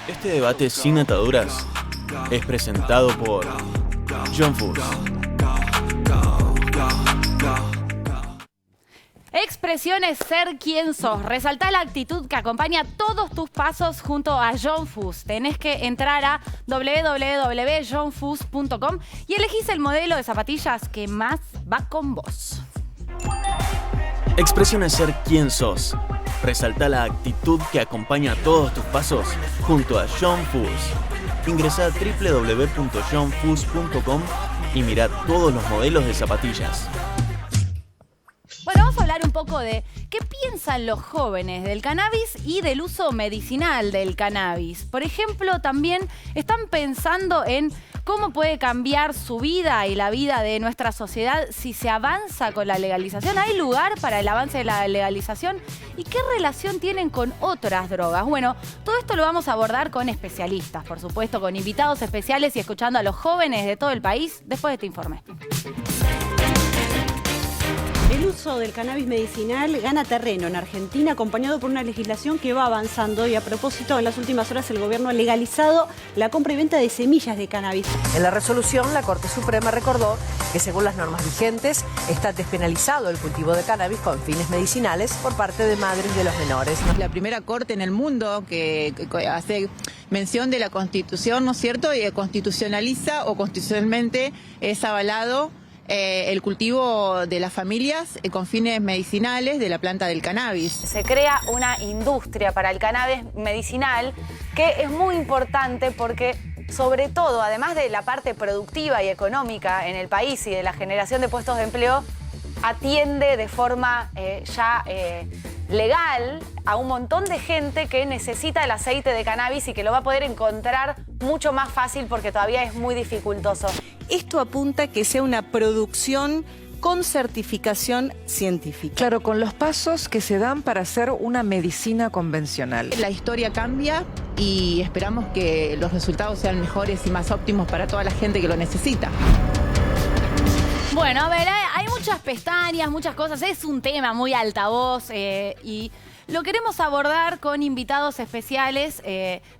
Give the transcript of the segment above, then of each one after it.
Este debate sin ataduras es presentado por John Fuss. Expresión es ser quien sos. Resaltá la actitud que acompaña todos tus pasos junto a John Fuss. Tenés que entrar a www.johnfuss.com y elegís el modelo de zapatillas que más va con vos. Expresión es ser quien sos. Resaltá la actitud que acompaña todos tus pasos junto a John Fuss. Ingresá a www.johnfuss.com y mirá todos los modelos de zapatillas. Bueno, vamos a hablar un poco de qué piensan los jóvenes del cannabis y del uso medicinal del cannabis. Por ejemplo, también están pensando en cómo puede cambiar su vida y la vida de nuestra sociedad si se avanza con la legalización. ¿Hay lugar para el avance de la legalización? ¿Y qué relación tienen con otras drogas? Bueno, todo esto lo vamos a abordar con especialistas, por supuesto, con invitados especiales y escuchando a los jóvenes de todo el país después de este informe. El uso del cannabis medicinal gana terreno en Argentina, acompañado por una legislación que va avanzando y a propósito, en las últimas horas el gobierno ha legalizado la compra y venta de semillas de cannabis. En la resolución, la Corte Suprema recordó que según las normas vigentes está despenalizado el cultivo de cannabis con fines medicinales por parte de madres de los menores. La primera corte en el mundo que hace mención de la Constitución, ¿no es cierto? Y constitucionaliza o constitucionalmente es avalado el cultivo de las familias con fines medicinales de la planta del cannabis. Se crea una industria para el cannabis medicinal que es muy importante porque, sobre todo, además de la parte productiva y económica en el país y de la generación de puestos de empleo, atiende de forma legal a un montón de gente que necesita el aceite de cannabis y que lo va a poder encontrar mucho más fácil porque todavía es muy dificultoso. Esto apunta a que sea una producción con certificación científica. Claro, con los pasos que se dan para hacer una medicina convencional. La historia cambia y esperamos que los resultados sean mejores y más óptimos para toda la gente que lo necesita. Bueno, a ver, hay muchas pestañas, muchas cosas. Es un tema muy altavoz y lo queremos abordar con invitados especiales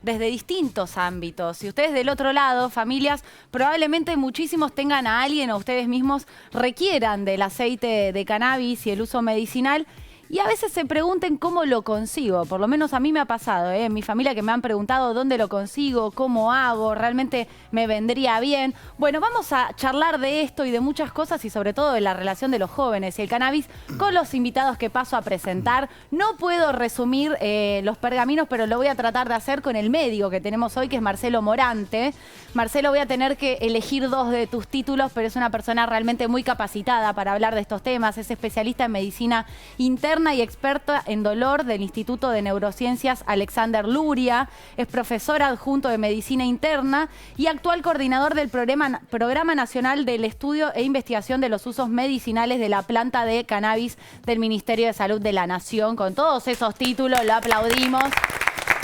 desde distintos ámbitos. Si ustedes del otro lado, familias, probablemente muchísimos tengan a alguien o ustedes mismos requieran del aceite de cannabis y el uso medicinal. Y a veces se pregunten cómo lo consigo. Por lo menos a mí me ha pasado, en mi familia, que me han preguntado dónde lo consigo, cómo hago, realmente me vendría bien. Bueno, vamos a charlar de esto y de muchas cosas y sobre todo de la relación de los jóvenes y el cannabis con los invitados que paso a presentar. No puedo resumir los pergaminos, pero lo voy a tratar de hacer con el médico que tenemos hoy, que es Marcelo Morante. Marcelo, voy a tener que elegir dos de tus títulos, pero es una persona realmente muy capacitada para hablar de estos temas. Es especialista en medicina interna y experta en dolor del Instituto de Neurociencias Alexander Luria, es profesor adjunto de Medicina Interna y actual coordinador del Programa Nacional del Estudio e Investigación de los Usos Medicinales de la Planta de Cannabis del Ministerio de Salud de la Nación. Con todos esos títulos lo aplaudimos.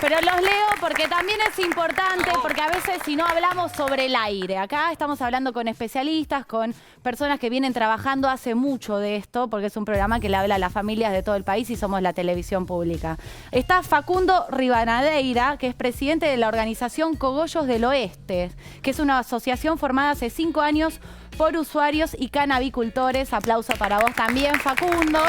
Pero los leo porque también es importante, porque a veces si no hablamos sobre el aire. Acá estamos hablando con especialistas, con personas que vienen trabajando hace mucho de esto, porque es un programa que le habla a las familias de todo el país y somos la televisión pública. Está Facundo Rivanadeira, que es presidente de la organización Cogollos del Oeste, que es una asociación formada hace 5 años por usuarios y cannabicultores. Aplauso para vos también, Facundo.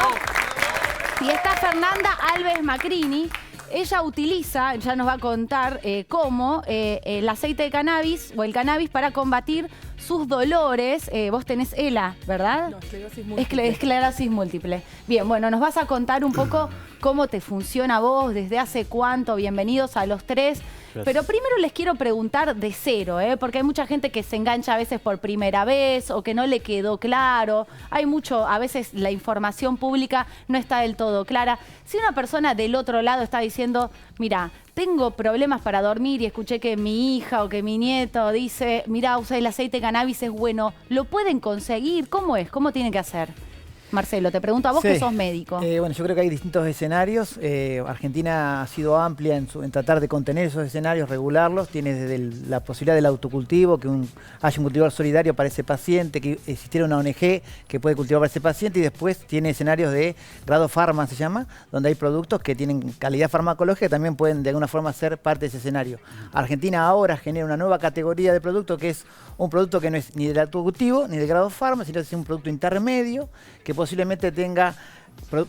Y está Fernanda Alves Macrini. Ella utiliza, ya nos va a contar cómo, el aceite de cannabis o el cannabis para combatir sus dolores. Vos tenés ELA, ¿verdad? No, esclerosis múltiple. Esclerosis múltiple. Bien, bueno, nos vas a contar un poco cómo te funciona a vos, desde hace cuánto. Bienvenidos a los tres. Gracias. Pero primero les quiero preguntar de cero, porque hay mucha gente que se engancha a veces por primera vez o que no le quedó claro. Hay mucho, a veces la información pública no está del todo clara. Si una persona del otro lado está diciendo, mira, tengo problemas para dormir y escuché que mi hija o que mi nieto dice, mira, usa el aceite de cannabis, es bueno, ¿lo pueden conseguir? ¿Cómo es? ¿Cómo tienen que hacer? Marcelo, te pregunto a vos que sos médico. Bueno, yo creo que hay distintos escenarios. Argentina ha sido amplia en tratar de contener esos escenarios, regularlos. Tiene desde la posibilidad del autocultivo, que haya un cultivador solidario para ese paciente, que existiera una ONG que puede cultivar para ese paciente, y después tiene escenarios de grado farma, se llama, donde hay productos que tienen calidad farmacológica que también pueden de alguna forma ser parte de ese escenario. Argentina ahora genera una nueva categoría de producto que es un producto que no es ni del autocultivo ni del grado farma, sino que es un producto intermedio que posiblemente tenga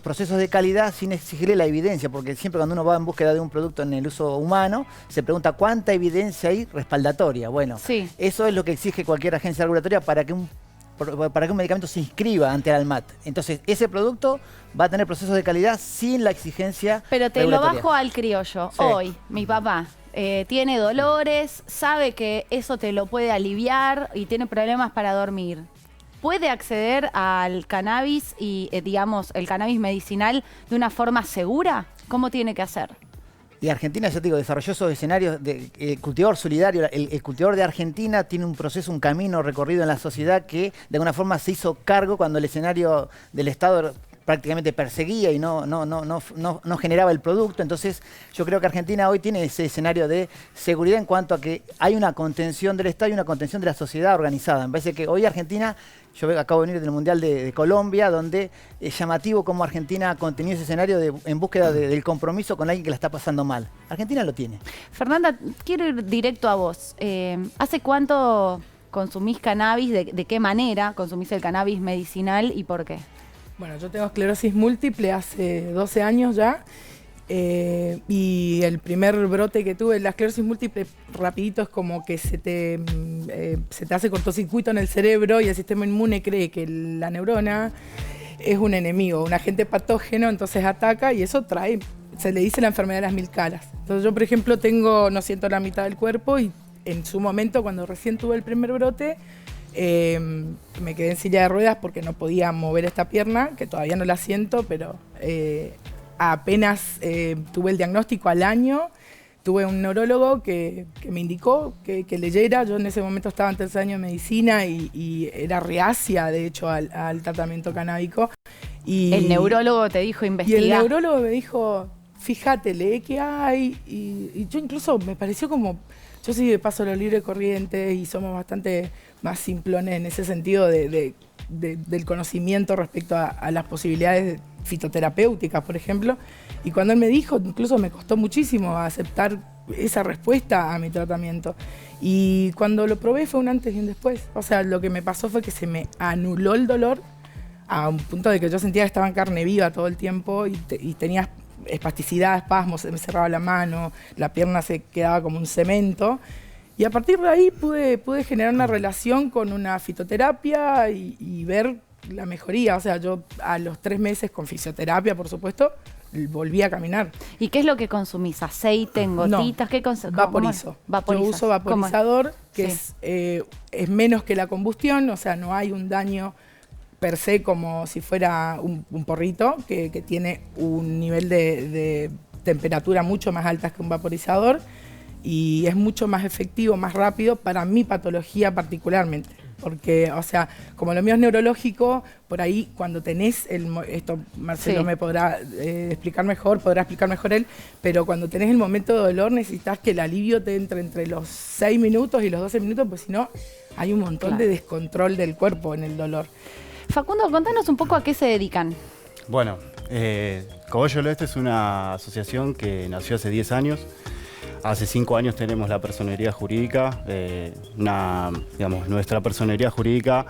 procesos de calidad sin exigirle la evidencia, porque siempre cuando uno va en búsqueda de un producto en el uso humano, se pregunta cuánta evidencia hay respaldatoria. Bueno, eso es lo que exige cualquier agencia regulatoria para que un medicamento se inscriba ante el ANMAT. Entonces, ese producto va a tener procesos de calidad sin la exigencia Pero te regulatoria. lo bajo al criollo. Sí. Hoy, mi papá tiene dolores, sabe que eso te lo puede aliviar y tiene problemas para dormir. ¿Puede acceder al cannabis y, digamos, el cannabis medicinal de una forma segura? ¿Cómo tiene que hacer? Y Argentina, yo te digo, desarrolló esos escenarios de cultivador solidario. El cultivador de Argentina tiene un proceso, un camino recorrido en la sociedad que de alguna forma se hizo cargo cuando el escenario del Estado prácticamente perseguía y no generaba el producto. Entonces yo creo que Argentina hoy tiene ese escenario de seguridad en cuanto a que hay una contención del Estado y una contención de la sociedad organizada. Me parece que hoy Argentina, yo acabo de venir del Mundial de Colombia, donde es llamativo cómo Argentina ha contenido ese escenario en búsqueda del compromiso con alguien que la está pasando mal. Argentina lo tiene. Fernanda, quiero ir directo a vos. ¿Hace cuánto consumís cannabis? ¿De qué manera consumís el cannabis medicinal y por qué? Bueno, yo tengo esclerosis múltiple hace 12 años ya, y el primer brote que tuve, la esclerosis múltiple rapidito es como que se te hace cortocircuito en el cerebro y el sistema inmune cree que la neurona es un enemigo, un agente patógeno, entonces ataca y eso trae, se le dice la enfermedad de las 1000 caras. Entonces yo, por ejemplo, no siento la mitad del cuerpo y en su momento, cuando recién tuve el primer brote, me quedé en silla de ruedas porque no podía mover esta pierna, que todavía no la siento, pero apenas tuve el diagnóstico al año, tuve un neurólogo que me indicó que leyera. Yo en ese momento estaba en tercer año de medicina y era reacia, de hecho, al tratamiento canábico. Y el neurólogo te dijo investigar. Y el neurólogo me dijo, fíjate, lee qué hay. Y yo incluso me pareció como... Yo sí de paso lo libre corriente y somos bastante más simplones en ese sentido del conocimiento respecto a las posibilidades fitoterapéuticas, por ejemplo. Y cuando él me dijo, incluso me costó muchísimo aceptar esa respuesta a mi tratamiento. Y cuando lo probé fue un antes y un después. O sea, lo que me pasó fue que se me anuló el dolor a un punto de que yo sentía que estaba en carne viva todo el tiempo y tenía espasticidad, espasmos, se me cerraba la mano, la pierna se quedaba como un cemento. Y a partir de ahí pude generar una relación con una fitoterapia y ver la mejoría. O sea, yo a los 3 meses con fisioterapia, por supuesto, volví a caminar. ¿Y qué es lo que consumís? ¿Aceite, en gotitas? No, ¿Qué vaporizo. Yo uso vaporizador, que es menos que la combustión, o sea, no hay un daño per se como si fuera un porrito, que tiene un nivel de temperatura mucho más alta que un vaporizador y es mucho más efectivo, más rápido para mi patología particularmente. Porque, o sea, como lo mío es neurológico, por ahí cuando tenés esto Marcelo me podrá explicar mejor, podrá explicar mejor él, pero cuando tenés el momento de dolor necesitas que el alivio te entre los 6 minutos y los 12 minutos, pues si no, hay un montón de descontrol del cuerpo en el dolor. Facundo, contanos un poco a qué se dedican. Bueno, Cogollo del Oeste es una asociación que nació hace 10 años. Hace 5 años tenemos la personería jurídica. Nuestra personería jurídica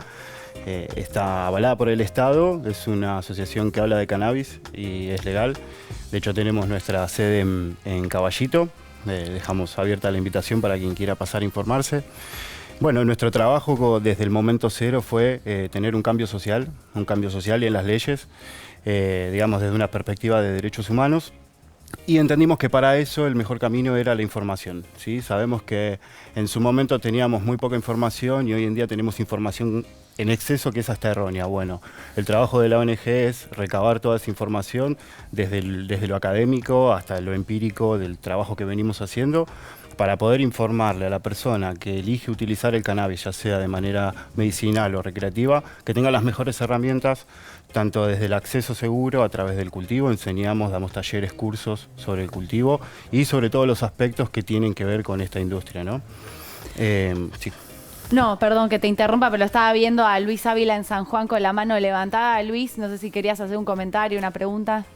está avalada por el Estado. Es una asociación que habla de cannabis y es legal. De hecho, tenemos nuestra sede en Caballito. Dejamos abierta la invitación para quien quiera pasar a informarse. Bueno, nuestro trabajo desde el momento cero fue tener un cambio social en las leyes, desde una perspectiva de derechos humanos. Y entendimos que para eso el mejor camino era la información, ¿sí? Sabemos que en su momento teníamos muy poca información y hoy en día tenemos información en exceso que es hasta errónea. Bueno, el trabajo de la ONG es recabar toda esa información desde lo académico hasta lo empírico del trabajo que venimos haciendo para poder informarle a la persona que elige utilizar el cannabis, ya sea de manera medicinal o recreativa, que tenga las mejores herramientas tanto desde el acceso seguro a través del cultivo, enseñamos, damos talleres, cursos sobre el cultivo y sobre todos los aspectos que tienen que ver con esta industria, ¿no? Sí. No, perdón que te interrumpa, pero estaba viendo a Luis Ávila en San Juan con la mano levantada. Luis, no sé si querías hacer un comentario, una pregunta.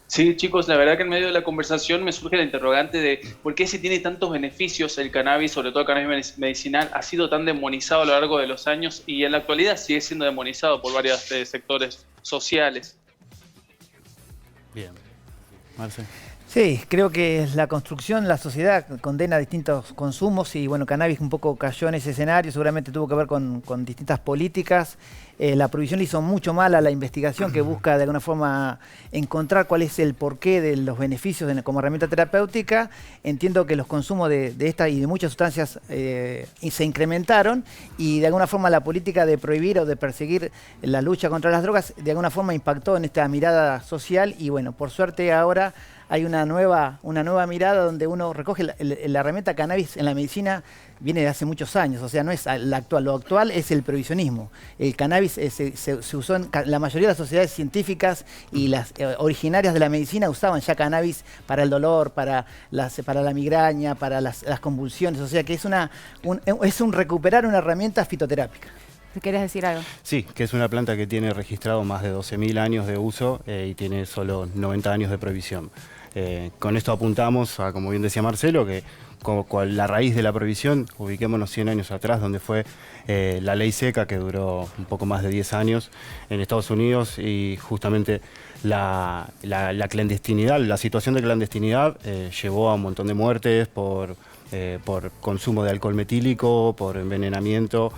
Sí, chicos, la verdad que en medio de la conversación me surge la interrogante de por qué si tiene tantos beneficios el cannabis, sobre todo el cannabis medicinal, ha sido tan demonizado a lo largo de los años y en la actualidad sigue siendo demonizado por varios sectores sociales. Bien. Marce. Sí, creo que la construcción, la sociedad condena distintos consumos y bueno, cannabis un poco cayó en ese escenario, seguramente tuvo que ver con distintas políticas. La prohibición le hizo mucho mal a la investigación que busca de alguna forma encontrar cuál es el porqué de los beneficios como herramienta terapéutica. Entiendo que los consumos de esta y de muchas sustancias se incrementaron y de alguna forma la política de prohibir o de perseguir la lucha contra las drogas de alguna forma impactó en esta mirada social y bueno, por suerte ahora hay una nueva mirada donde uno recoge la herramienta cannabis en la medicina, viene de hace muchos años, o sea, no es la actual, lo actual es el prohibicionismo. El cannabis se usó en la mayoría de las sociedades científicas y las originarias de la medicina usaban ya cannabis para el dolor, para la migraña, para las convulsiones, o sea que es un recuperar una herramienta fitoterápica. ¿Querés decir algo? Sí, que es una planta que tiene registrado más de 12.000 años de uso y tiene solo 90 años de prohibición. Con esto apuntamos a, como bien decía Marcelo, que con la raíz de la prohibición, ubiquémonos 100 años atrás, donde fue la ley seca, que duró un poco más de 10 años en Estados Unidos, y justamente la clandestinidad, la situación de clandestinidad llevó a un montón de muertes por consumo de alcohol metílico, por envenenamiento,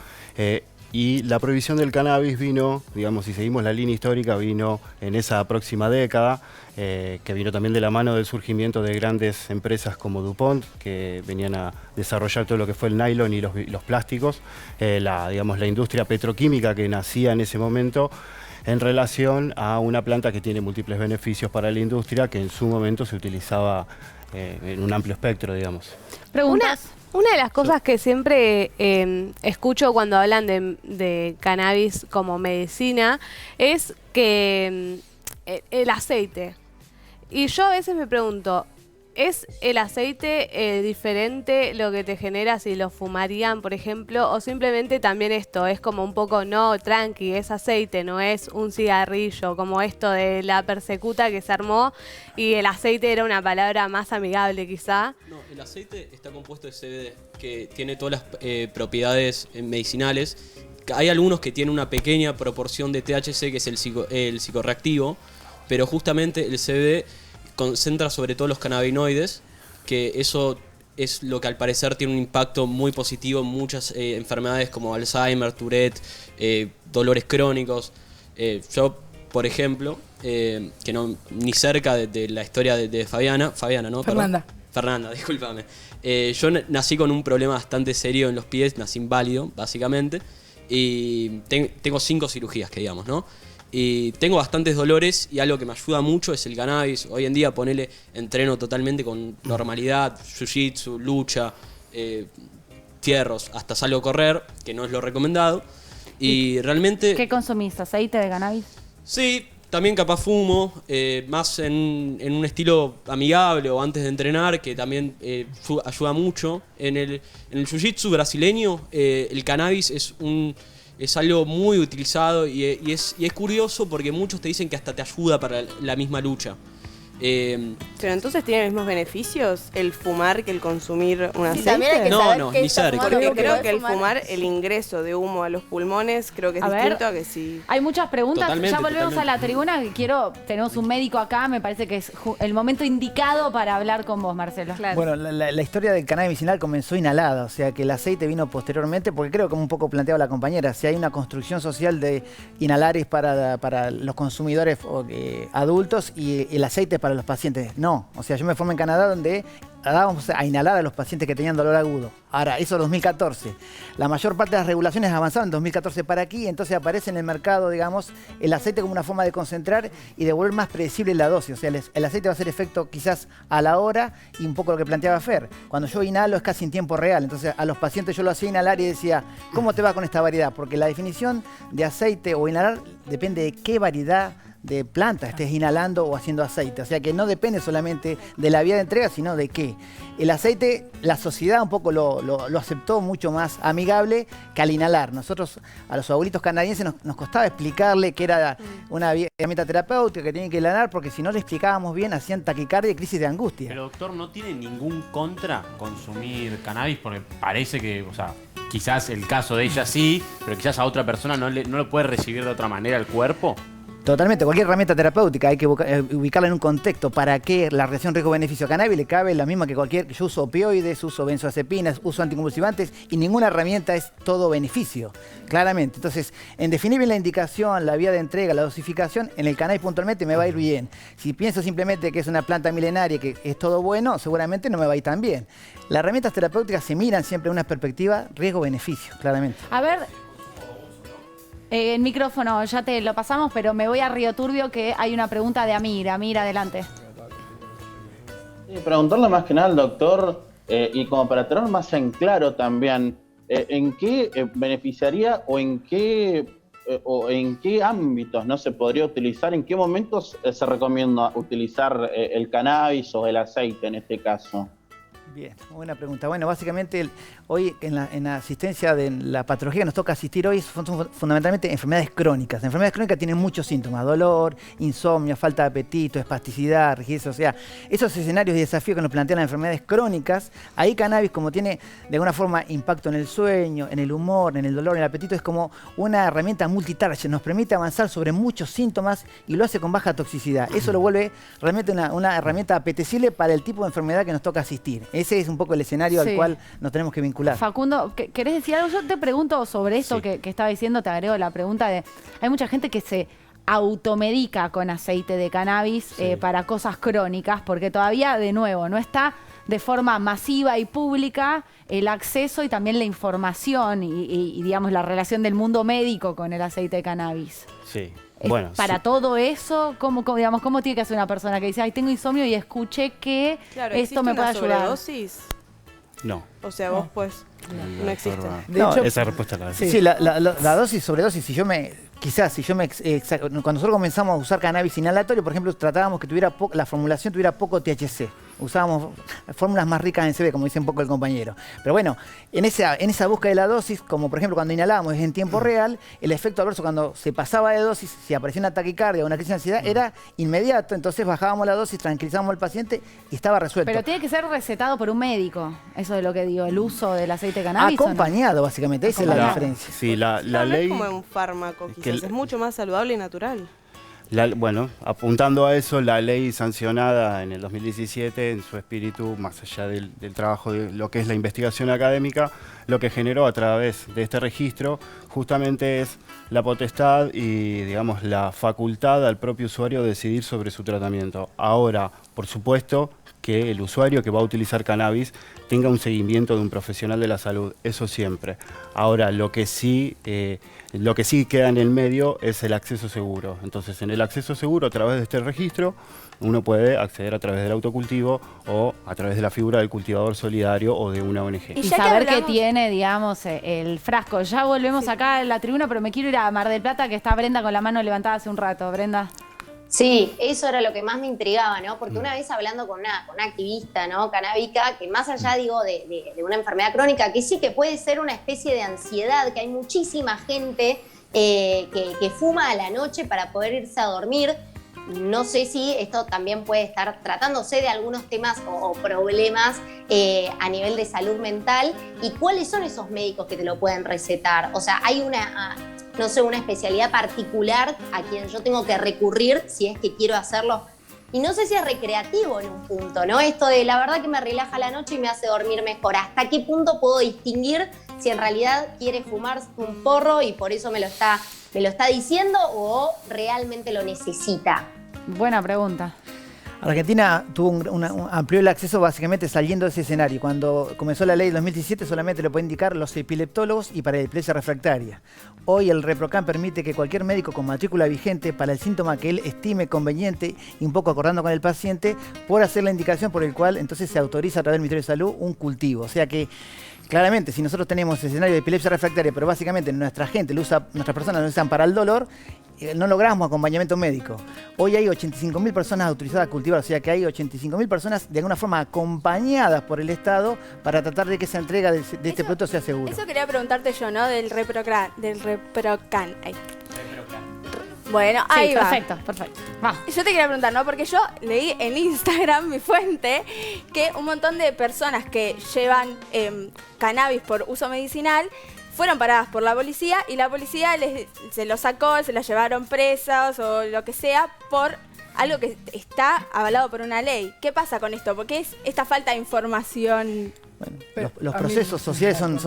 y la prohibición del cannabis vino, digamos, si seguimos la línea histórica, vino en esa próxima década, que vino también de la mano del surgimiento de grandes empresas como DuPont, que venían a desarrollar todo lo que fue el nylon y los plásticos, la industria petroquímica que nacía en ese momento, en relación a una planta que tiene múltiples beneficios para la industria, que en su momento se utilizaba en un amplio espectro, digamos. ¿Preguntas? Una de las cosas que siempre escucho cuando hablan de cannabis como medicina es que el aceite. Y yo a veces me pregunto, ¿es el aceite diferente lo que te genera si lo fumarían, por ejemplo? O simplemente también esto es como un poco, no, tranqui, es aceite, no es un cigarrillo, como esto de la persecuta que se armó y el aceite era una palabra más amigable quizá. No, el aceite está compuesto de CBD, que tiene todas las propiedades medicinales. Hay algunos que tienen una pequeña proporción de THC, que es el psicorreactivo, pero justamente el CBD concentra sobre todo los cannabinoides, que eso es lo que al parecer tiene un impacto muy positivo en muchas enfermedades como Alzheimer, Tourette, dolores crónicos. Yo, por ejemplo, que no ni cerca de la historia de Fabiana, ¿no? Fernanda. Fernanda, discúlpame. Yo nací con un problema bastante serio en los pies, nací inválido, básicamente, y tengo 5 cirugías, que digamos, ¿no? Y tengo bastantes dolores y algo que me ayuda mucho es el cannabis. Hoy en día entreno totalmente con normalidad, jiu-jitsu, lucha, fierros, hasta salgo a correr, que no es lo recomendado. Y realmente... ¿Qué consumís? ¿Aceite de cannabis? Sí, también capaz fumo, más en un estilo amigable o antes de entrenar, que también ayuda mucho. En el jiu-jitsu brasileño, el cannabis es algo muy utilizado y es curioso porque muchos te dicen que hasta te ayuda para la misma lucha. Pero entonces tiene los mismos beneficios el fumar que el consumir un aceite. También hay que saber no, qué ni estás cerca. fumando, Porque creo que el fumar. fumar, el ingreso de humo a los pulmones, creo que es A ver, distinto a que si... Hay muchas preguntas. Totalmente, Ya volvemos a la tribuna. Tenemos un médico acá. Me parece que es el momento indicado para hablar con vos, Marcelo. Claro. Bueno, la historia del cannabis medicinal comenzó inhalada, o sea que el aceite vino posteriormente, porque creo, como un poco planteaba la compañera, si hay una construcción social de inhalares para los consumidores adultos y el aceite para los pacientes. No, o sea, yo me formé en Canadá donde dábamos a inhalar a los pacientes que tenían dolor agudo. Ahora, eso en 2014. La mayor parte de las regulaciones avanzaron en 2014 para aquí, entonces aparece en el mercado, digamos, el aceite como una forma de concentrar y de volver más predecible la dosis. O sea, el aceite va a hacer efecto quizás a la hora y un poco lo que planteaba Fer. Cuando yo inhalo es casi en tiempo real, entonces a los pacientes yo lo hacía inhalar y decía, ¿cómo te va con esta variedad? Porque la definición de aceite o inhalar depende de qué variedad de planta estés inhalando o haciendo aceite. O sea que no depende solamente de la vía de entrega, sino de qué. El aceite, la sociedad un poco lo aceptó mucho más amigable que al inhalar. Nosotros, a los abuelitos canadienses, nos costaba explicarle que era una herramienta terapéutica que tienen que inhalar, porque si no le explicábamos bien, hacían taquicardia y crisis de angustia. Pero doctor, ¿no tiene ningún contra consumir cannabis? Porque parece que, o sea, quizás el caso de ella sí, pero quizás a otra persona no lo puede recibir de otra manera el cuerpo. Totalmente, cualquier herramienta terapéutica hay que ubicarla en un contexto. ¿Para qué? La relación riesgo-beneficio. A cannabis le cabe la misma que cualquier... Yo uso opioides, uso benzoazepinas, uso anticonvulsivantes y ninguna herramienta es todo beneficio, claramente. Entonces, en definir bien la indicación, la vía de entrega, la dosificación, en el cannabis puntualmente me va a ir bien. Si pienso simplemente que es una planta milenaria, que es todo bueno, seguramente no me va a ir tan bien. Las herramientas terapéuticas se miran siempre en una perspectiva riesgo-beneficio, claramente. A ver... el micrófono ya te lo pasamos, pero me voy a Río Turbio, que hay una pregunta de Amir. Amir, adelante. Preguntarle más que nada al doctor, y como para tener más en claro también, ¿en qué beneficiaría o en qué ámbitos no se podría utilizar? ¿En qué momentos se recomienda utilizar el cannabis o el aceite en este caso? Bien, buena pregunta. Bueno, básicamente hoy en la asistencia de la patología que nos toca asistir hoy son fundamentalmente enfermedades crónicas. Las enfermedades crónicas tienen muchos síntomas: dolor, insomnio, falta de apetito, espasticidad, rigidez. O sea, esos escenarios y desafíos que nos plantean las enfermedades crónicas, ahí cannabis, como tiene de alguna forma impacto en el sueño, en el humor, en el dolor, en el apetito, es como una herramienta multitarget. Nos permite avanzar sobre muchos síntomas y lo hace con baja toxicidad. Eso lo vuelve realmente una herramienta apetecible para el tipo de enfermedad que nos toca asistir. Ese es un poco el escenario al cual nos tenemos que vincular. Facundo, ¿querés decir algo? Yo te pregunto sobre eso que estaba diciendo, te agrego la pregunta de... Hay mucha gente que se automedica con aceite de cannabis para cosas crónicas, porque todavía, de nuevo, no está de forma masiva y pública el acceso y también la información y digamos, la relación del mundo médico con el aceite de cannabis. Sí. Bueno, para todo eso, ¿cómo tiene que hacer una persona que dice, ay, tengo insomnio y escuché que esto me puede ayudar? ¿Sobredosis? No. O sea, vos pues no existe. De hecho, esa respuesta la sí, la dosis, sobredosis, cuando nosotros comenzamos a usar cannabis inhalatorio, por ejemplo, tratábamos que la formulación tuviera poco THC. Usábamos fórmulas más ricas en CBD, como dice un poco el compañero. Pero bueno, en esa búsqueda de la dosis, como por ejemplo cuando inhalábamos en tiempo real, el efecto adverso cuando se pasaba de dosis, si aparecía una taquicardia o una crisis de ansiedad, era inmediato. Entonces bajábamos la dosis, tranquilizábamos al paciente y estaba resuelto. Pero tiene que ser recetado por un médico. Eso es lo que digo, el uso del aceite de cannabis. Acompañado, básicamente, esa es la diferencia. Sí, la ley... No es como un fármaco, quizás, es mucho más saludable y natural. Bueno, apuntando a eso, la ley sancionada en el 2017, en su espíritu, más allá del trabajo de lo que es la investigación académica, lo que generó a través de este registro justamente es la potestad y, digamos, la facultad al propio usuario de decidir sobre su tratamiento. Ahora, por supuesto, que el usuario que va a utilizar cannabis tenga un seguimiento de un profesional de la salud, eso siempre. Ahora, lo que sí queda en el medio es el acceso seguro. Entonces, en el acceso seguro, a través de este registro, uno puede acceder a través del autocultivo o a través de la figura del cultivador solidario o de una ONG. Y saber qué tiene, digamos, el frasco. Ya volvemos acá a la tribuna, pero me quiero ir a Mar del Plata, que está Brenda con la mano levantada hace un rato. Brenda. Sí, eso era lo que más me intrigaba, ¿no? Porque una vez hablando con una activista, ¿no?, canábica, que más allá, digo, de una enfermedad crónica, que sí que puede ser una especie de ansiedad, que hay muchísima gente que fuma a la noche para poder irse a dormir. No sé si esto también puede estar tratándose de algunos temas o problemas a nivel de salud mental. ¿Y cuáles son esos médicos que te lo pueden recetar? O sea, hay una especialidad particular a quien yo tengo que recurrir si es que quiero hacerlo. Y no sé si es recreativo en un punto, ¿no? Esto de la verdad que me relaja la noche y me hace dormir mejor. ¿Hasta qué punto puedo distinguir si en realidad quiere fumar un porro y por eso me lo está diciendo o realmente lo necesita? Buena pregunta. Argentina amplió el acceso básicamente saliendo de ese escenario. Cuando comenzó la ley de 2017 solamente lo pueden indicar los epileptólogos y para la epilepsia refractaria. Hoy el ReproCan permite que cualquier médico con matrícula vigente para el síntoma que él estime conveniente y un poco acordando con el paciente pueda hacer la indicación por el cual entonces se autoriza a través del Ministerio de Salud un cultivo. O sea que claramente, si nosotros tenemos escenario de epilepsia refractaria, pero básicamente nuestras personas lo usan para el dolor, no logramos acompañamiento médico. Hoy hay 85.000 personas autorizadas a cultivar, o sea que hay 85.000 personas de alguna forma acompañadas por el Estado para tratar de que esa entrega de este producto sea segura. Eso quería preguntarte yo, ¿no? Del ReproCan. Ay. Bueno, ahí va. Perfecto. Va. Yo te quería preguntar, ¿no? Porque yo leí en Instagram, mi fuente, que un montón de personas que llevan cannabis por uso medicinal fueron paradas por la policía y la policía se los sacó, se las llevaron presas o lo que sea por algo que está avalado por una ley. ¿Qué pasa con esto? ¿Por qué es esta falta de información? Bueno, los procesos sociales son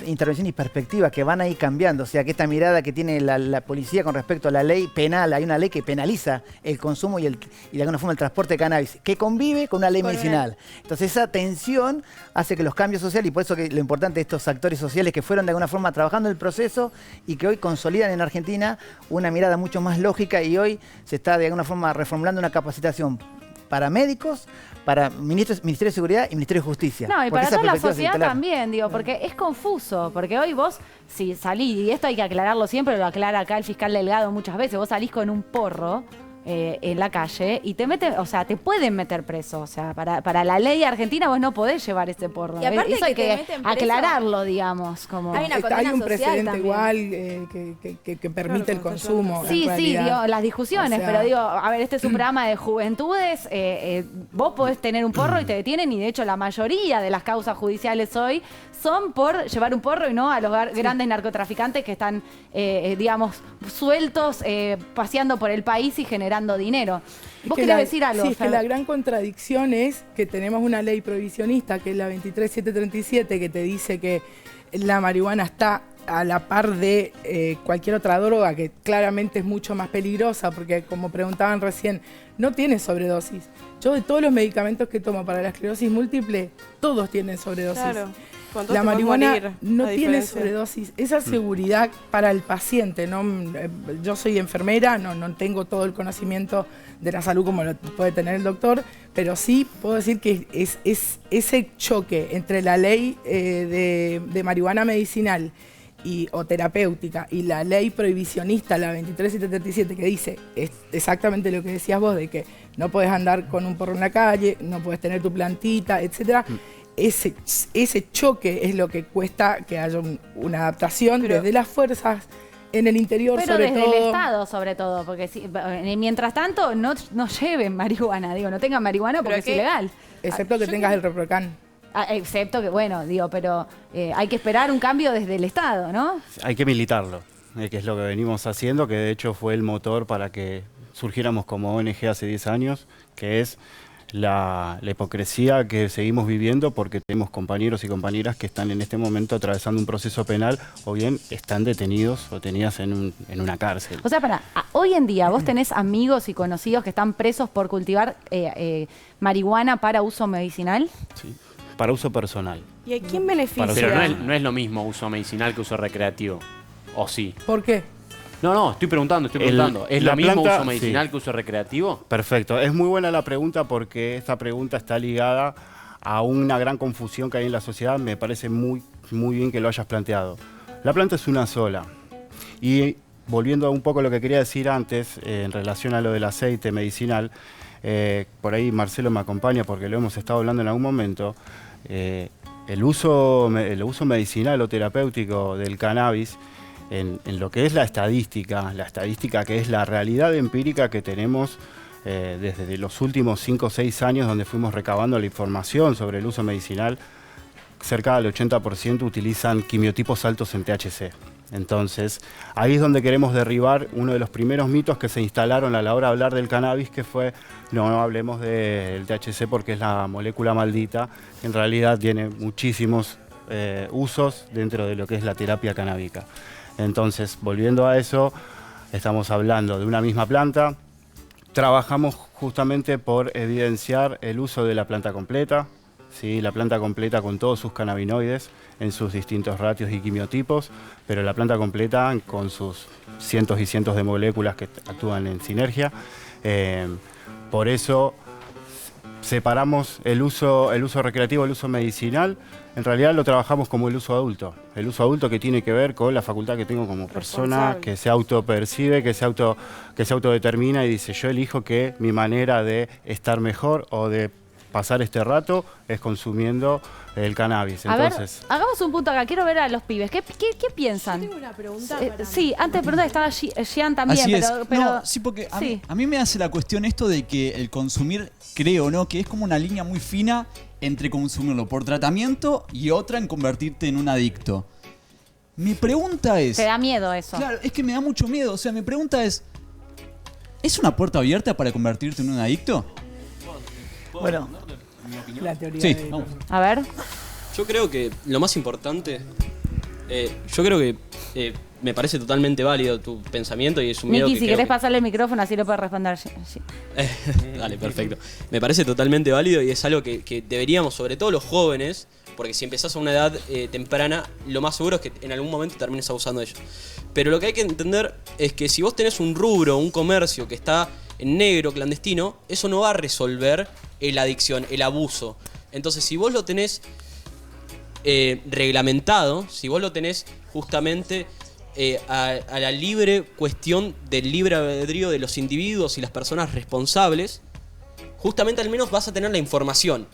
intervenciones y perspectivas que van a ir cambiando. O sea, que esta mirada que tiene la policía con respecto a la ley penal, hay una ley que penaliza el consumo y de alguna forma el transporte de cannabis, que convive con una ley medicinal. Entonces esa tensión hace que los cambios sociales, y por eso que lo importante de estos actores sociales que fueron de alguna forma trabajando el proceso y que hoy consolidan en Argentina una mirada mucho más lógica, y hoy se está de alguna forma reformulando una capacitación para médicos, para Ministerio de Seguridad y Ministerio de Justicia. No, y para toda la sociedad también, digo, porque es confuso, porque hoy vos, si salís, y esto hay que aclararlo siempre, lo aclara acá el fiscal Delgado muchas veces, vos salís con un porro en la calle y te meten, o sea, te pueden meter preso, o sea, para la ley argentina vos no podés llevar ese porro. Y aparte eso hay que aclararlo, digamos. Como... Hay un precedente igual que permite el consumo. Sí, digo, las discusiones, pero digo, a ver, este es un programa de juventudes, vos podés tener un porro y te detienen, y de hecho la mayoría de las causas judiciales hoy son por llevar un porro y no a los grandes narcotraficantes que están, digamos, sueltos, paseando por el país y generando dinero. ¿Vos querés decir algo? Sí, es que la gran contradicción es que tenemos una ley prohibicionista, que es la 23737, que te dice que la marihuana está a la par de cualquier otra droga, que claramente es mucho más peligrosa, porque como preguntaban recién, no tiene sobredosis. Yo de todos los medicamentos que tomo para la esclerosis múltiple, todos tienen sobredosis. Claro. La marihuana no tiene sobredosis. Esa seguridad para el paciente, ¿no? Yo soy enfermera, no tengo todo el conocimiento de la salud como lo puede tener el doctor, pero sí puedo decir que es ese choque entre la ley de marihuana medicinal o terapéutica y la ley prohibicionista, la 23737, que dice exactamente lo que decías vos, de que no podés andar con un porro en la calle, no podés tener tu plantita, etcétera. Ese choque es lo que cuesta que haya una adaptación desde las fuerzas en el interior, pero sobre desde todo. el Estado, sobre todo, porque mientras tanto no lleven marihuana, digo, no tengan marihuana porque es ilegal. Excepto que tengas el ReproCan. Excepto que, bueno, digo, pero hay que esperar un cambio desde el Estado, ¿no? Hay que militarlo, que es lo que venimos haciendo, que de hecho fue el motor para que surgiéramos como ONG hace 10 años, que es la hipocresía que seguimos viviendo, porque tenemos compañeros y compañeras que están en este momento atravesando un proceso penal o bien están detenidos o detenidas en una cárcel. O sea, hoy en día vos tenés amigos y conocidos que están presos por cultivar marihuana para uso medicinal. Sí, para uso personal. ¿Y a quién beneficia? Pero no es lo mismo uso medicinal que uso recreativo, ¿o sí? ¿Por qué? No, estoy preguntando. ¿Es lo mismo uso medicinal que uso recreativo? Perfecto. Es muy buena la pregunta, porque esta pregunta está ligada a una gran confusión que hay en la sociedad. Me parece muy bien que lo hayas planteado. La planta es una sola. Y volviendo a un poco a lo que quería decir antes, en relación a lo del aceite medicinal, por ahí Marcelo me acompaña porque lo hemos estado hablando en algún momento, el uso medicinal o terapéutico del cannabis, en lo que es la estadística que es la realidad empírica que tenemos desde los últimos 5 o 6 años, donde fuimos recabando la información sobre el uso medicinal, cerca del 80% utilizan quimiotipos altos en THC. Entonces, ahí es donde queremos derribar uno de los primeros mitos que se instalaron a la hora de hablar del cannabis, que fue, no hablemos del THC porque es la molécula maldita, que en realidad tiene muchísimos usos dentro de lo que es la terapia canábica. Entonces, volviendo a eso, estamos hablando de una misma planta, trabajamos justamente por evidenciar el uso de la planta completa, ¿sí? La planta completa con todos sus cannabinoides en sus distintos ratios y quimiotipos, pero la planta completa con sus cientos y cientos de moléculas que actúan en sinergia. Por eso separamos el uso recreativo, el uso medicinal. En realidad lo trabajamos como el uso adulto. El uso adulto que tiene que ver con la facultad que tengo como persona, que se autopercibe, que se autodetermina y dice, yo elijo que mi manera de estar mejor o de pasar este rato es consumiendo el cannabis. Entonces, a ver, hagamos un punto acá. Quiero ver a los pibes. ¿Qué piensan? Yo tengo una pregunta. Sí, antes de preguntar estaba Gian también. Así es. Pero No, sí, porque a mí me hace la cuestión esto de que el consumir, creo, ¿no? Que es como una línea muy fina entre consumirlo por tratamiento y otra en convertirte en un adicto. Mi pregunta es... ¿Te da miedo eso? Claro, es que me da mucho miedo. O sea, mi pregunta ¿es una puerta abierta para convertirte en un adicto? Bueno, la teoría. Sí, vamos. A ver. Yo creo que lo más importante, me parece totalmente válido tu pensamiento y es un miedo Miki, que si creo querés que- pasarle el micrófono, así lo puedes responder. Sí. Dale, perfecto. Me parece totalmente válido y es algo que deberíamos, sobre todo los jóvenes, porque si empezás a una edad temprana, lo más seguro es que en algún momento termines abusando de ello. Pero lo que hay que entender es que si vos tenés un rubro, un comercio que está en negro, clandestino, eso no va a resolver la adicción, el abuso. Entonces, si vos lo tenés reglamentado, si vos lo tenés justamente a la libre cuestión del libre albedrío de los individuos y las personas responsables, justamente al menos vas a tener la información.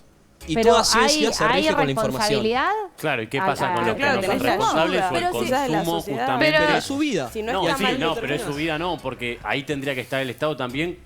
Y Pero toda ciencia se ¿hay rige con la información. responsabilidad? Claro, ¿y qué pasa con los que claro, no son tenés razón. responsables o el Pero si es de la consumo sociedad. justamente? Pero es su vida. Si no No, está sí, mal no, pero es determinado. su vida no, porque ahí tendría que estar el Estado también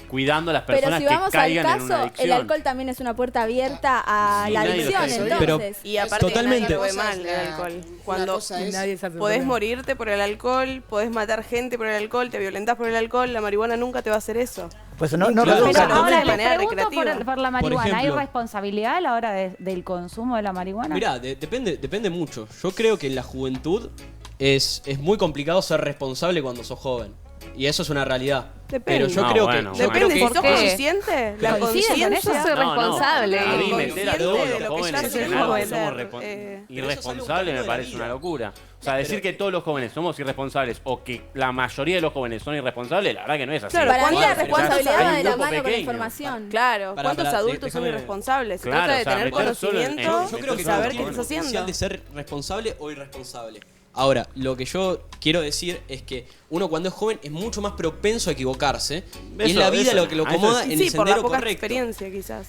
cuidando a las Pero personas si que vamos al caigan en una caso, adicción. el alcohol también es una puerta abierta a Sí, la nadie lo adicción, está diciendo. entonces. Y aparte Totalmente. nadie lo ve Una mal el alcohol. Cuando Nadie se hace podés problema. morirte por el alcohol, podés matar gente por el alcohol, te violentás por el alcohol, la marihuana nunca te va a hacer eso. pues no Claro, reduce- pero Ahora de les manera pregunto recreativa. por la marihuana. ¿Hay ejemplo. responsabilidad a la hora del consumo de la marihuana? Mirá, depende mucho. Yo creo que en la juventud es muy complicado ser responsable cuando sos joven. Y eso es una realidad. Depende. Pero yo No, creo bueno, que... bueno. Depende, si ¿Por sos qué? consciente, la ¿Coinciden con eso? conciencia. Soy responsable. A mí Consciente meter a todos de los lo que jóvenes estás en haciendo algo que puede somos ser, irresponsables me parece una locura. O sea, decir que todos los jóvenes somos irresponsables o que la mayoría de los jóvenes son irresponsables, la verdad que no es así. Claro, Para mí la ¿cuántas- responsabilidad hay va un de la grupo mano con la pequeño. información. Claro, Pará, ¿cuántos pará, adultos son déjame- irresponsables? Se Claro, trata de o sea, tener meter solo en- conocimiento Yo creo y que saber todos qué tienen estás el potencial haciendo. de ser responsable o irresponsable. Ahora, lo que yo quiero decir es que uno cuando es joven es mucho más propenso a equivocarse. Y es Eso- la vida eso- lo que lo a eso acomoda sí. en Sí, el por la sendero poca correcto. experiencia quizás.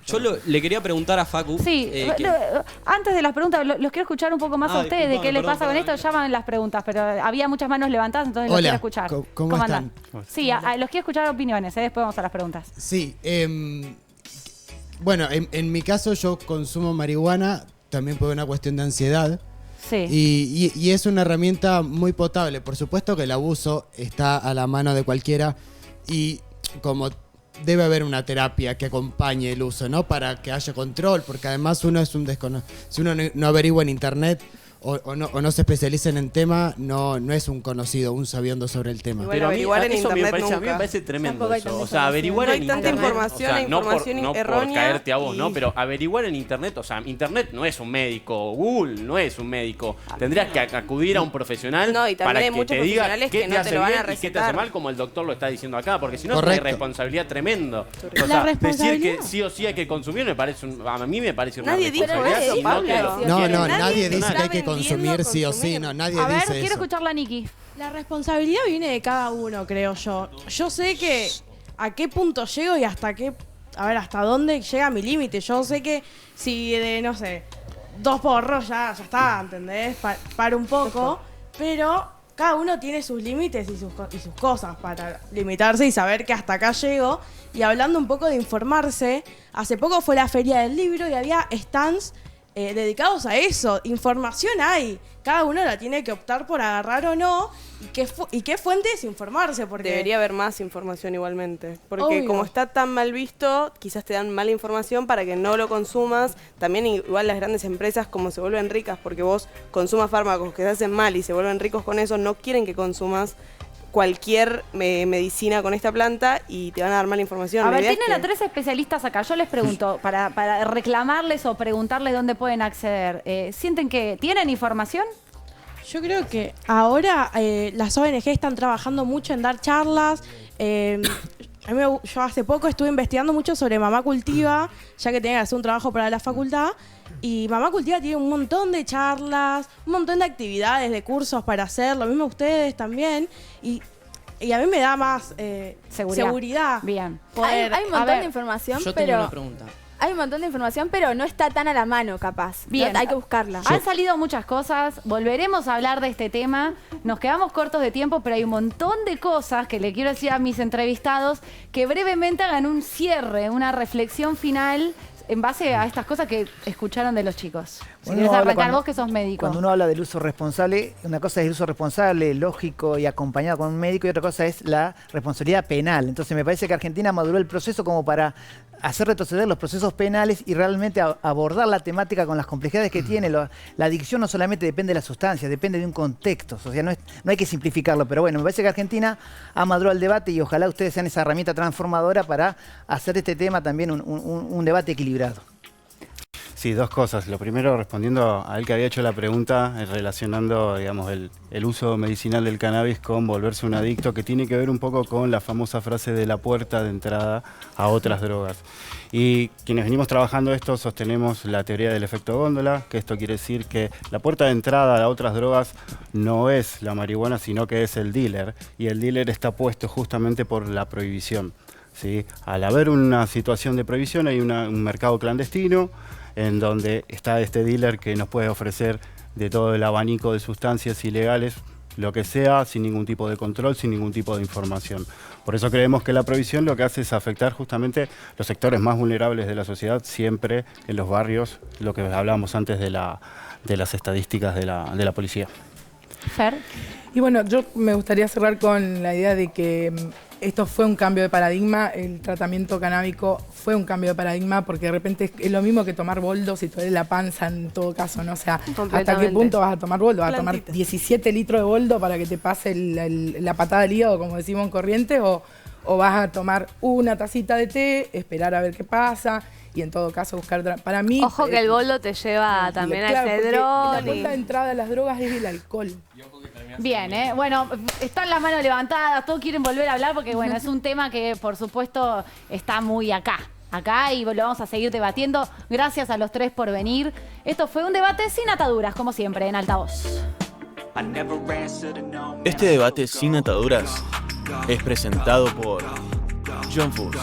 Yo le quería preguntar a Facu. Sí, antes de las preguntas, los quiero escuchar un poco más a ustedes de disculpame, qué les perdón, pasa con esto. Llaman las preguntas, pero había muchas manos levantadas, entonces los Hola, quiero escuchar. ¿cómo andan? están? Sí, los quiero escuchar opiniones, después vamos a las preguntas. Sí, bueno, en mi caso yo consumo marihuana también por una cuestión de ansiedad. Sí. Y es una herramienta muy potable. Por supuesto que el abuso está a la mano de cualquiera y como debe haber una terapia que acompañe el uso, ¿no? Para que haya control, porque además uno es un desconocido. Si uno no averigua en internet o no se especializa en el tema, no es un conocido, un sabiondo sobre el tema. Igual averiguar en eso internet a mí me nunca. parece tremendo Tampoco hay eso. tanta O sea, averiguar No en hay tanta internet. información, o sea, hay información no por errónea caerte a vos, y- ¿no? Pero averiguar en internet, o sea, internet no es un médico, Google no es un médico. Tendrías que acudir a un profesional No, y también para hay que muchos te diga profesionales qué que te no te hace lo van a bien y qué te hace recetar. mal, como el doctor lo está diciendo acá, porque si no es una Correcto. irresponsabilidad tremendo. O La sea, decir responsabilidad. que sí o sí hay que consumir a mí me parece una Nadie dijo responsabilidad. eso, si no, que Pablo. lo- No, Nadie nadie dice está que hay que vendiendo consumir sí o sí, consumir. no, nadie A ver, dice quiero eso. escucharla a Nikki. La responsabilidad viene de cada uno, creo yo. Yo sé que a qué punto llego y hasta qué, a ver, hasta dónde llega mi límite. Yo sé que si de, no sé, 2 porros ya está, ¿entendés? Para un poco, pero cada uno tiene sus límites y sus cosas para limitarse y saber que hasta acá llego. Y hablando un poco de informarse, hace poco fue la feria del libro y había stands dedicados a eso. Información hay. Cada uno la tiene que optar por agarrar o no. ¿Y qué fuentes informarse? Porque Debería haber más información igualmente. Porque Obvio. como está tan mal visto, quizás te dan mala información para que no lo consumas. También igual las grandes empresas como se vuelven ricas porque vos consumas fármacos que se hacen mal y se vuelven ricos con eso, no quieren que consumas cualquier medicina con esta planta y te van a dar mala información. A La ver, idea es tienen a que- 3 especialistas acá. Yo les pregunto, para reclamarles o preguntarles dónde pueden acceder. ¿Sienten que tienen información? Yo creo que ahora las ONG están trabajando mucho en dar charlas. Yo hace poco estuve investigando mucho sobre Mamá Cultiva, ya que tenía que hacer un trabajo para la facultad. Y Mamá Cultiva tiene un montón de charlas, un montón de actividades, de cursos para hacer, lo mismo ustedes también. Y a mí me da más seguridad. Bien. Hay un montón ver, de información, Yo tengo pero... una pregunta. Hay un montón de información, pero no está tan a la mano, capaz. Bien. No, hay que buscarla. Han salido muchas cosas, volveremos a hablar de este tema, nos quedamos cortos de tiempo, pero hay un montón de cosas que le quiero decir a mis entrevistados que brevemente hagan un cierre, una reflexión final en base a estas cosas que escucharon de los chicos. Si Bueno, querés uno habla arrancar cuando- vos que sos médico. Cuando uno habla del uso responsable, una cosa es el uso responsable, lógico y acompañado con un médico, y otra cosa es la responsabilidad penal. Entonces me parece que Argentina maduró el proceso como para hacer retroceder los procesos penales y realmente abordar la temática con las complejidades que tiene. La adicción no solamente depende de la sustancia, depende de un contexto. O sea, no hay que simplificarlo, pero bueno, me parece que Argentina ha madurado el debate y ojalá ustedes sean esa herramienta transformadora para hacer de este tema también un debate equilibrado. Sí, dos cosas. Lo primero, respondiendo a él que había hecho la pregunta, relacionando, digamos, el uso medicinal del cannabis con volverse un adicto, que tiene que ver un poco con la famosa frase de la puerta de entrada a otras drogas. Y quienes venimos trabajando esto sostenemos la teoría del efecto góndola, que esto quiere decir que la puerta de entrada a otras drogas no es la marihuana, sino que es el dealer, y el dealer está puesto justamente por la prohibición, ¿sí? Al haber una situación de prohibición hay un mercado clandestino, en donde está este dealer que nos puede ofrecer de todo el abanico de sustancias ilegales, lo que sea, sin ningún tipo de control, sin ningún tipo de información. Por eso creemos que la prohibición lo que hace es afectar justamente los sectores más vulnerables de la sociedad, siempre en los barrios, lo que hablábamos antes de las estadísticas de la policía. Fer. Y bueno, yo me gustaría cerrar con la idea de que esto fue un cambio de paradigma, el tratamiento canábico fue un cambio de paradigma porque de repente es lo mismo que tomar boldo si te duele la panza en todo caso, ¿no? O sea, ¿hasta qué punto vas a tomar boldo? ¿Vas a tomar 17 litros de boldo para que te pase la patada del hígado, como decimos en Corrientes? ¿O vas a tomar una tacita de té, esperar a ver qué pasa? Y en todo caso buscar para mí... Ojo que el boldo te lleva también claro, a ese porque dron. la puerta de entrada a las drogas es el alcohol. Bien, bueno, están las manos levantadas, todos quieren volver a hablar porque bueno, es un tema que por supuesto está muy acá y lo vamos a seguir debatiendo. Gracias a los 3 por venir. Esto fue un debate sin ataduras, como siempre, en Altavoz. Este debate sin ataduras es presentado por John Fuss.